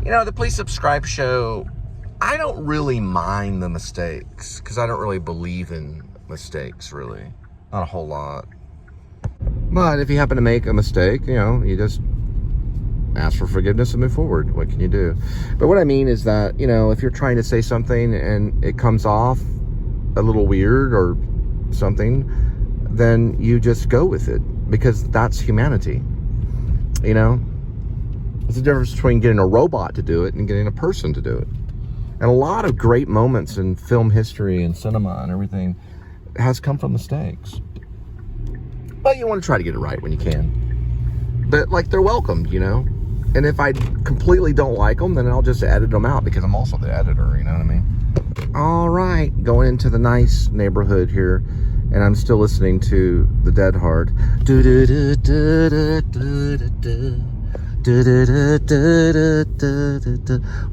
You know, the Please Subscribe show, I don't really mind the mistakes because I don't really believe in mistakes, really. Not a whole lot. But if you happen to make a mistake, you know, you just ask for forgiveness and move forward. What can you do? But what I mean is that, you know, if you're trying to say something and it comes off a little weird or something, then you just go with it, because that's humanity. You know, there's a difference between getting a robot to do it and getting a person to do it. And a lot of great moments in film history and cinema and everything has come from mistakes. But you want to try to get it right when you can. But like, they're welcomed, you know. And if I completely don't like them, then I'll just edit them out, because I'm also the editor, you know what I mean? All right, going into the nice neighborhood here, and I'm still listening to the Dead Hard.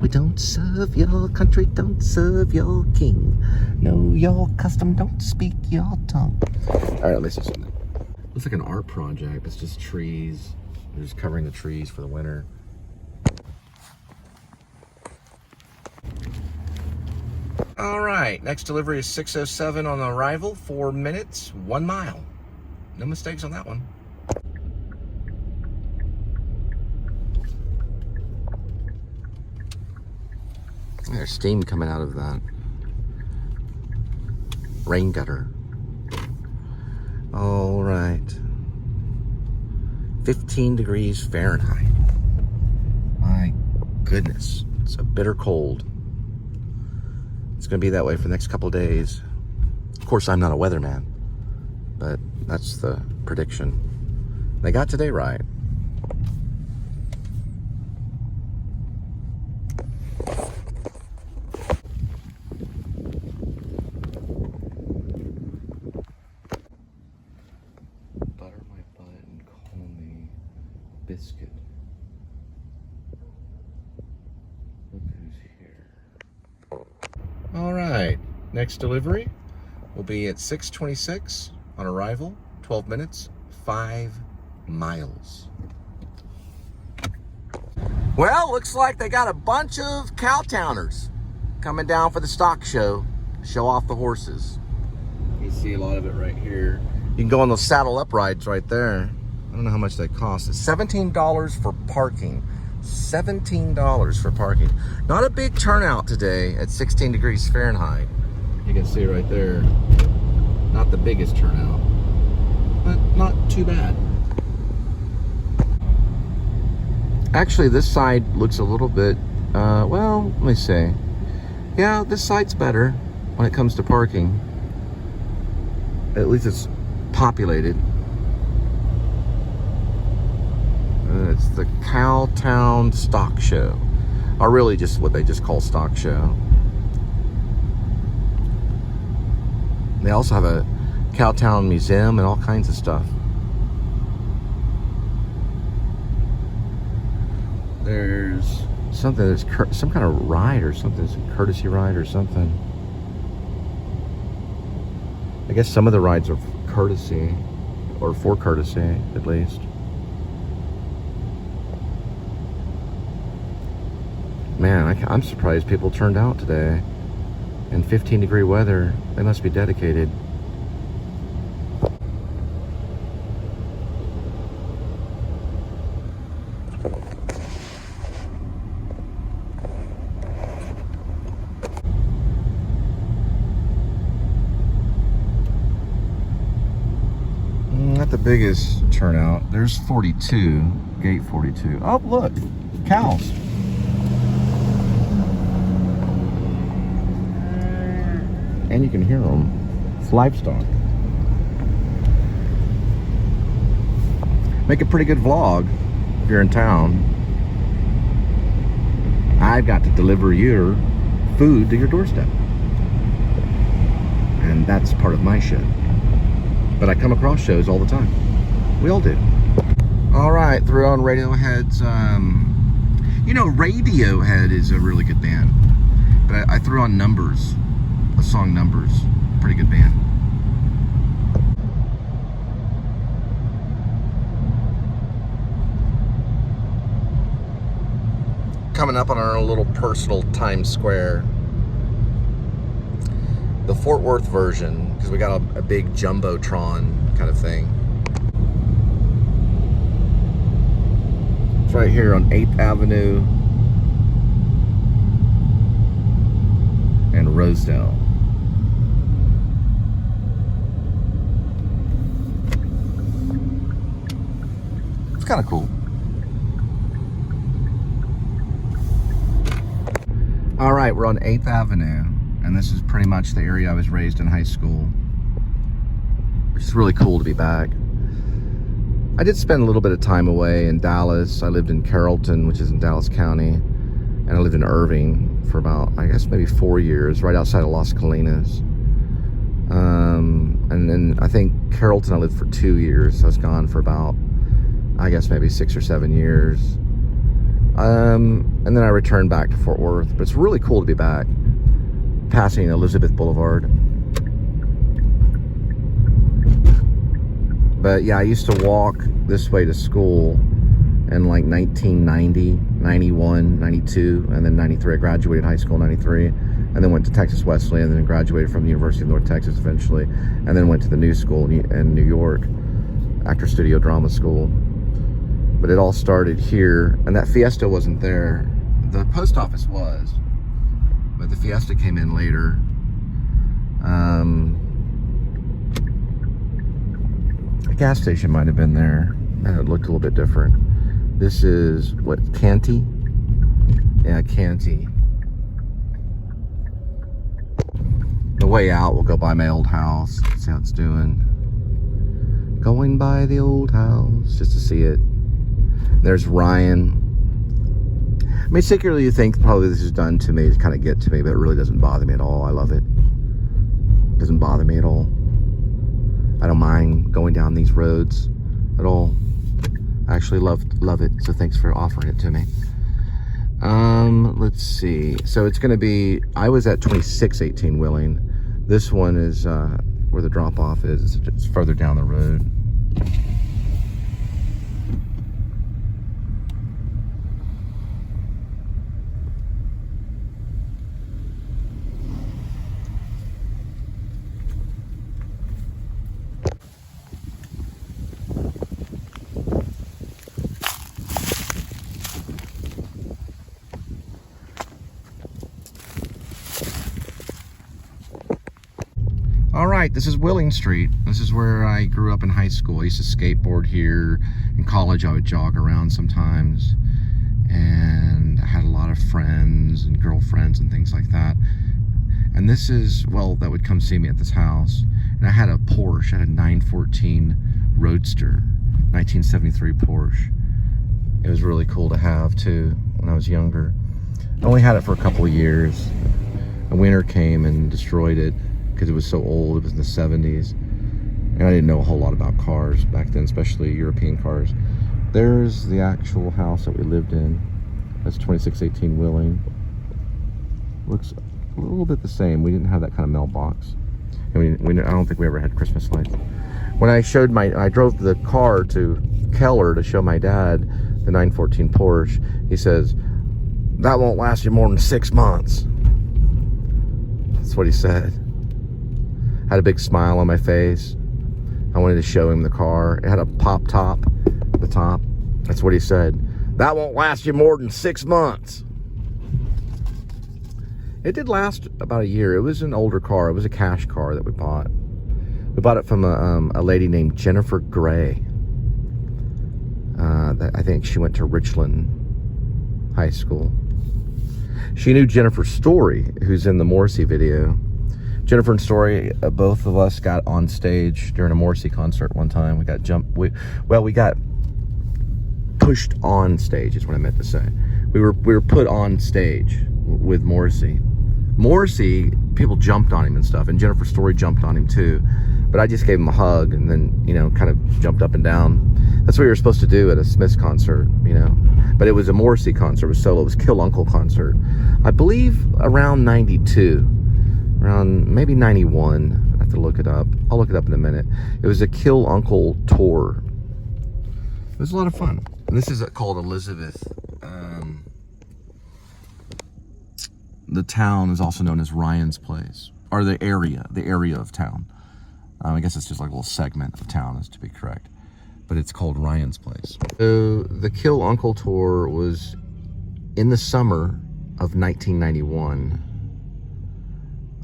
We don't serve your country, don't serve your king. Know your custom, don't speak your tongue. All right, let me see something. Looks like an art project. It's just trees. They're just covering the trees for the winter. All right, next delivery is 6:07 on arrival, 4 minutes, 1 mile. No mistakes on that one. There's steam coming out of that rain gutter. All right. 15 degrees Fahrenheit. My goodness, it's a bitter cold. It's going to be that way for the next couple of days. Of course, I'm not a weatherman, but that's the prediction. They got today right. Butter my butt and call me biscuit. Look who's here. All right, next delivery will be at 6:26 on arrival, 12 minutes, 5 miles. Well, looks like they got a bunch of Cowtowners coming down for the stock show, show off the horses. You see a lot of it right here. You can go on those saddle up rides right there. I don't know how much they cost. It's $17 for parking. $17 for parking. Not a big turnout today at 16 degrees Fahrenheit. You can see right there. Not the biggest turnout, but not too bad. Actually, this side looks a little bit, well, let me see. Yeah, this side's better when it comes to parking. At least it's populated. It's the Cowtown Stock Show, or really just what they just call Stock Show. They also have a Cowtown Museum and all kinds of stuff. There's something that's some kind of ride or something, some courtesy ride or something. I guess some of the rides are courtesy, or for courtesy at least. Man, I'm surprised people turned out today. In 15-degree weather, they must be dedicated. Not the biggest turnout. There's 42, gate 42. Oh, look, cows. And you can hear them. It's livestock. Make a pretty good vlog if you're in town. I've got to deliver your food to your doorstep. And that's part of my show. But I come across shows all the time. We all do. All right, threw on Radiohead's, you know, Radiohead is a really good band. But I threw on Numbers. The song Numbers, pretty good band. coming up on our own little personal Times Square. The Fort Worth version, because we got a big Jumbotron kind of thing. It's right here on 8th Avenue and Rosedale. It's kind of cool. All right, we're on 8th Avenue, and this is pretty much the area I was raised in high school, which is really cool to be back. I did spend a little bit of time away in Dallas. I lived in Carrollton, which is in Dallas County, and I lived in Irving for about, I guess, maybe 4 years, right outside of Las Colinas. And then I think Carrollton I lived for 2 years. So I was gone for about, I guess, maybe 6 or 7 years. And then I returned back to Fort Worth. But it's really cool to be back, passing Elizabeth Boulevard. But yeah, I used to walk this way to school in like 1990, 91, 92, and then 93. I graduated high school in 93, and then went to Texas Wesleyan, and then graduated from the University of North Texas eventually, and then went to the New School in New York, Actor Studio Drama School. But it all started here, and that Fiesta wasn't there. The post office was, but the Fiesta came in later. The gas station might have been there, and it looked a little bit different. This is, what, Canty? Yeah, Canty. The way out, we'll go by my old house, see how it's doing. Going by the old house, just to see it. There's Ryan. I mean, secretly you think probably this is done to me to kind of get to me, but it really doesn't bother me at all. I love it. It doesn't bother me at all. I don't mind going down these roads at all. I actually love it, so thanks for offering it to me. Let's see. So it's going to be, I was at 2618 Willing. This one is where the drop-off is. It's further down the road. All right, this is Willing Street. This is where I grew up in high school. I used to skateboard here. In college, I would jog around sometimes. And I had a lot of friends and girlfriends and things like that. And this is, well, that would come see me at this house. And I had a Porsche. I had a 914 Roadster, 1973 Porsche. It was really cool to have, too, when I was younger. I only had it for a couple of years. A winter came and destroyed it, because it was so old. It was in the 70s, and I didn't know a whole lot about cars back then, especially European cars. There's the actual house that we lived in. That's 2618 Willing. Looks a little bit the same. We didn't have that kind of mailbox, and I don't think we ever had Christmas lights. When I drove the car to Keller to show my dad the 914 Porsche, he says, "That won't last you more than 6 months." That's what he said. Had a big smile on my face. I wanted to show him the car. It had a pop top at the top. That's what he said. "That won't last you more than 6 months." It did last about a year. It was an older car. It was a cash car that we bought. We bought it from a lady named Jennifer Gray. I think she went to Richland High School. She knew Jennifer Story, who's in the Morrissey video. Jennifer and Story, both of us got on stage during a Morrissey concert one time. We got we got pushed on stage, is what I meant to say. We were put on stage with Morrissey. Morrissey, people jumped on him and stuff, and Jennifer Story jumped on him too. But I just gave him a hug and then, kind of jumped up and down. That's what you were supposed to do at a Smiths concert, But it was a Morrissey concert. It was solo. It was Kill Uncle concert. I believe around 92. Around maybe 91. I have to look it up. I'll look it up in a minute. It was a Kill Uncle tour. It was a lot of fun. And this is called Elizabeth. the town is also known as Ryan's Place, or the area of town. I guess it's just like a little segment of town, is to be correct. But it's called Ryan's Place. So the Kill Uncle tour was in the summer of 1991.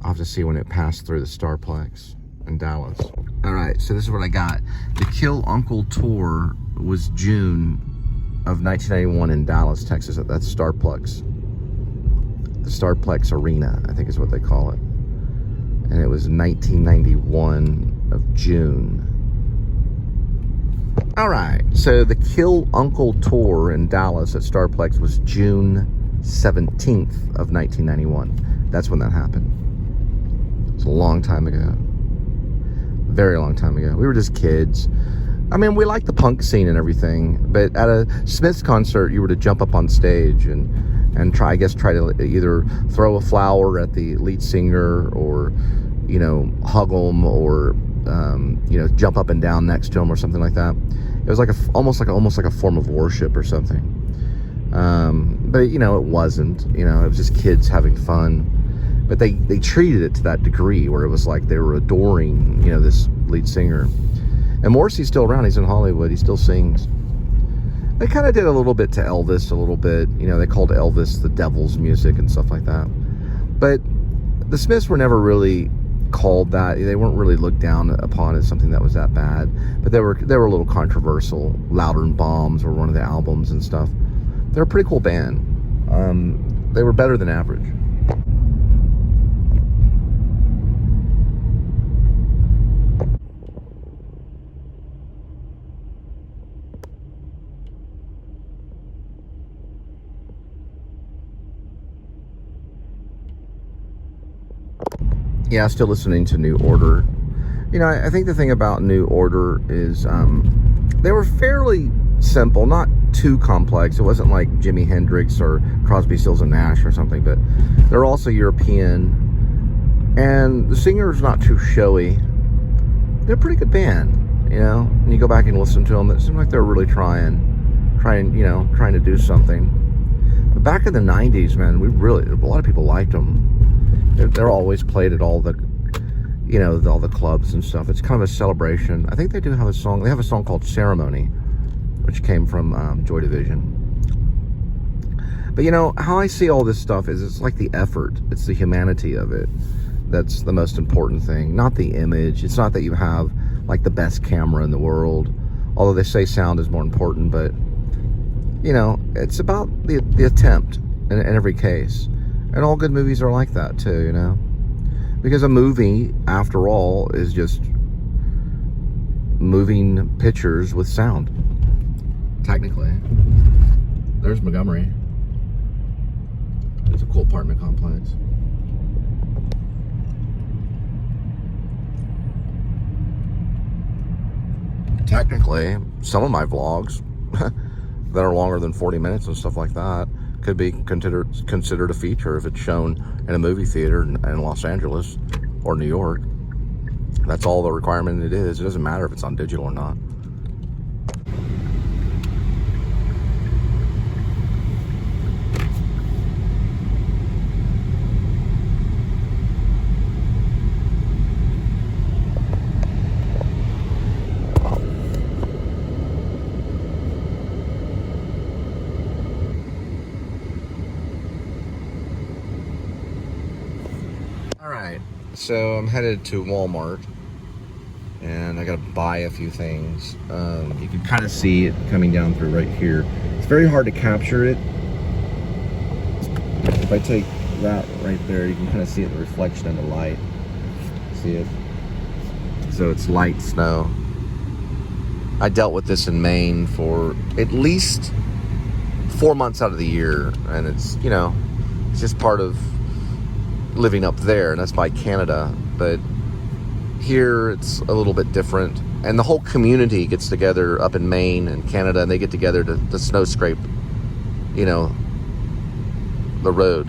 I'll have to see when it passed through the Starplex in Dallas. All right, so this is what I got. The Kill Uncle tour was June of 1991 in Dallas, Texas. That's Starplex. The Starplex Arena, I think is what they call it. And it was 1991 of June. All right, so the Kill Uncle tour in Dallas at Starplex was June 17th of 1991. That's when that happened. It's a long time ago. Very long time ago. We were just kids. I mean, we liked the punk scene and everything, but at a Smiths concert, you were to jump up on stage and try to either throw a flower at the lead singer, or, you know, hug him, or you know, jump up and down next to him or something like that. It was like almost like a form of worship or something. But you know, it wasn't. You know, it was just kids having fun. But they treated it to that degree where it was like they were adoring, you know, this lead singer. And Morrissey's still around. He's in Hollywood. He still sings. They kind of did a little bit to Elvis, a little bit. You know, they called Elvis the devil's music and stuff like that. But the Smiths were never really called that. They weren't really looked down upon as something that was that bad. But they were a little controversial. Louder and Bombs were one of the albums and stuff. They're a pretty cool band. They were better than average. Yeah, still listening to New Order. You know, I think the thing about New Order is they were fairly simple, not too complex. It wasn't like Jimi Hendrix or Crosby, Stills and Nash or something, but they're also European. And the singer's not too showy. They're a pretty good band, you know. And you go back and listen to them, it seemed like they're really trying to do something. But back in the 90s, man, a lot of people liked them. They're always played at all the, you know, all the clubs and stuff. It's kind of a celebration. I think they do have a song. They have a song called Ceremony, which came from Joy Division. But, you know, how I see all this stuff is it's like the effort. It's the humanity of it. That's the most important thing. Not the image. It's not that you have, like, the best camera in the world. Although they say sound is more important. But, you know, it's about the attempt in every case. And all good movies are like that too, you know? Because a movie, after all, is just moving pictures with sound. Technically. There's Montgomery. It's a cool apartment complex. Technically, some of my vlogs that are longer than 40 minutes and stuff like that could be considered a feature if it's shown in a movie theater in Los Angeles or New York. That's all the requirement it is. It doesn't matter if it's on digital or not. So I'm headed to Walmart and I gotta buy a few things. You can kind of see it coming down through right here. It's very hard to capture it. If I take that right there, you can kind of see it, the reflection in the light. See it? So it's light snow. I dealt with this in Maine for at least 4 months out of the year, and it's, you know, it's just part of living up there, and that's by Canada. But here it's a little bit different, and the whole community gets together up in Maine and Canada, and they get together to snow scrape, you know, the road,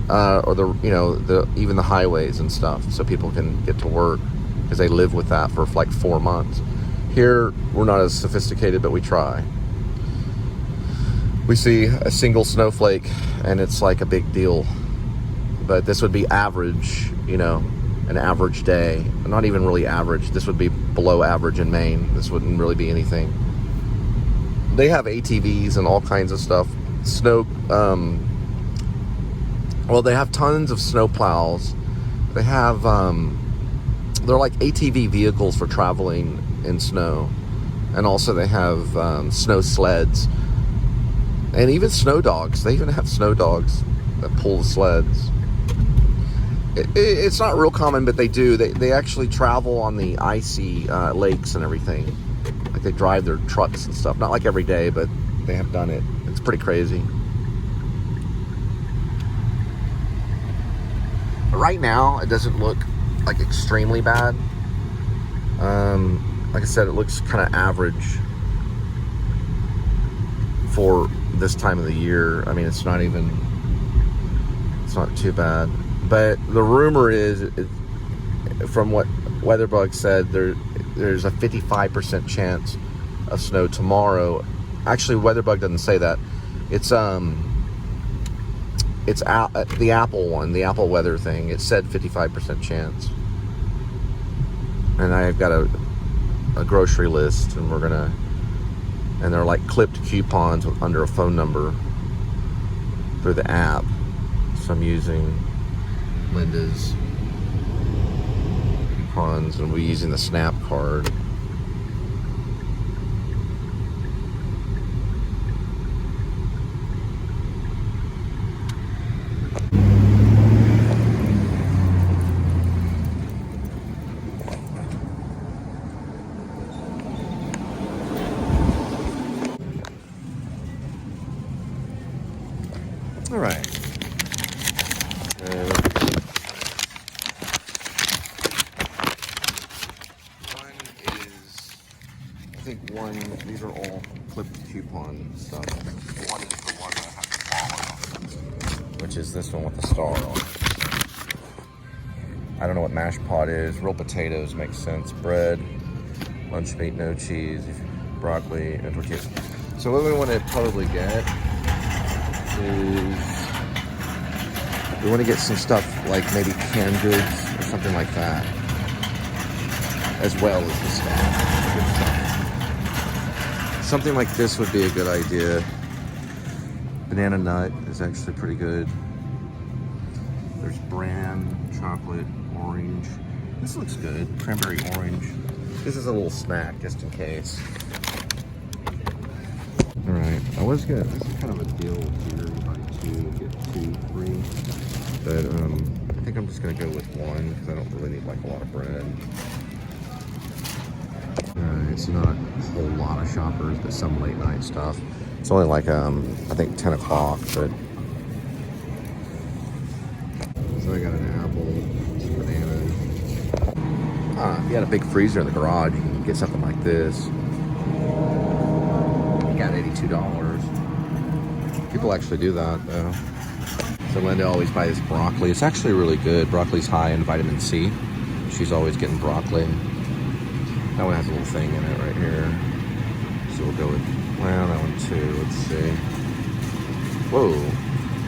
or the, you know, even the highways and stuff, so people can get to work, because they live with that for like 4 months. Here we're not as sophisticated, but we try. We see a single snowflake and it's like a big deal. but this would be average, you know, an average day. Not even really average. This would be below average in Maine. This wouldn't really be anything. They have ATVs and all kinds of stuff. Snow, well, they have tons of snow plows. They have, they're like ATV vehicles for traveling in snow. And also they have snow sleds. And even snow dogs. They even have snow dogs that pull the sleds. It's not real common, but they do. They actually travel on the icy lakes and everything. Like they drive their trucks and stuff. Not like every day, but they have done it. It's pretty crazy. But right now, it doesn't look like extremely bad. Like I said, it looks kind of average for this time of the year. I mean, it's not too bad. But the rumor is, from what Weatherbug said, there's a 55% chance of snow tomorrow. Actually, Weatherbug doesn't say that. It's the Apple one, the Apple weather thing. It said 55% chance. And I've got a grocery list, and and they're like clipped coupons under a phone number through the app. So I'm using Linda's coupons, and we're using the Snap card. All right. These are all clipped coupon stuff. One is the one that I have to follow, which is this one with the star on it. I don't know what mashed pot is. Real potatoes makes sense. Bread, lunch meat, no cheese, broccoli, and tortillas. So what we want to probably get is, we want to get some stuff like maybe canned goods or something like that, as well as the stuff. Something like this would be a good idea. Banana nut is actually pretty good. There's bran, chocolate, orange. This looks good. Cranberry orange. This is a little snack just in case. All right, this is kind of a deal here. You buy two, get two free. But I think I'm just gonna go with one because I don't really need like a lot of bread. It's not a whole lot of shoppers, but some late night stuff. It's only like, I think 10 o'clock, but. So I got an apple, some bananas. If you had a big freezer in the garage, you can get something like this. You got $82. People actually do that, though. So Linda always buys this broccoli. It's actually really good. Broccoli's high in vitamin C. She's always getting broccoli. That one has a little thing in it right here. So we'll go with, well, that one too. Let's see. Whoa,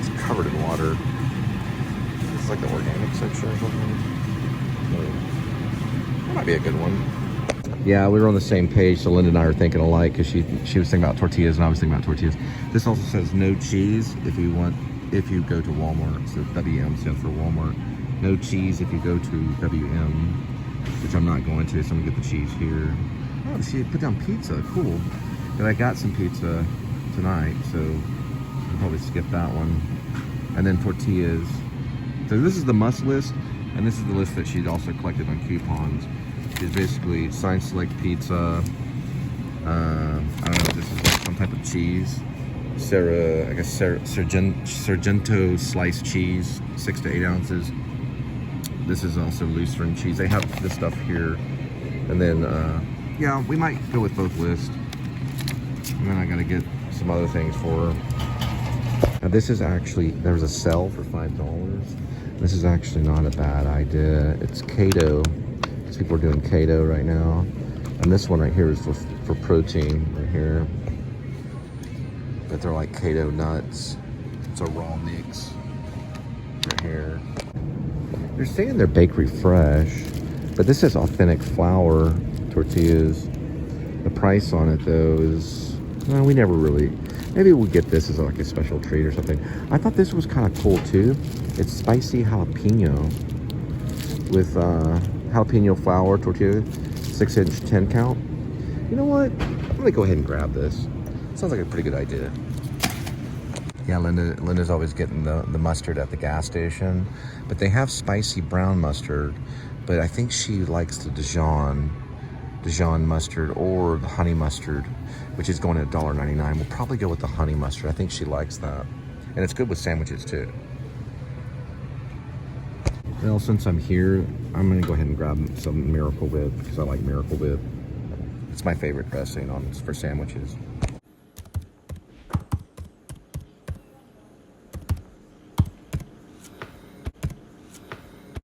it's covered in water. This is like the organic section or something. That might be a good one. Yeah, we were on the same page, so Linda and I are thinking alike, because she was thinking about tortillas and I was thinking about tortillas. This also says no cheese if you go to Walmart. So WM stands for Walmart. No cheese if you go to WM. Which I'm not going to, so I'm gonna get the cheese here. Oh, she put down pizza, cool. But I got some pizza tonight, so I'll probably skip that one. And then tortillas. So this is the must list, and this is the list that she'd also collected on coupons. It's basically Science Select pizza. I don't know if this is like some type of cheese. Sargento sliced cheese, 6 to 8 ounces. This is also Lucerne cheese. They have this stuff here. And then, yeah, we might go with both lists. And then I gotta get some other things for her. Now this is actually, there's a sale for $5. This is actually not a bad idea. It's keto. Because people are doing keto right now. And this one right here is for protein right here. But they're like keto nuts. It's a raw mix. right here. They're saying they're bakery fresh, but this is authentic flour tortillas. The price on it though is, well, we never really, maybe we'll get this as like a special treat or something. I thought this was kind of cool too. It's spicy jalapeno with jalapeno flour tortilla, 6-inch 10 count. You know what? I'm gonna go ahead and grab this. Sounds like a pretty good idea. Yeah, Linda's always getting the mustard at the gas station, but they have spicy brown mustard, but I think she likes the Dijon mustard or the honey mustard, which is going at $1.99. We'll probably go with the honey mustard. I think she likes that. And it's good with sandwiches too. Well, since I'm here, I'm gonna go ahead and grab some Miracle Whip because I like Miracle Whip. It's my favorite dressing for sandwiches.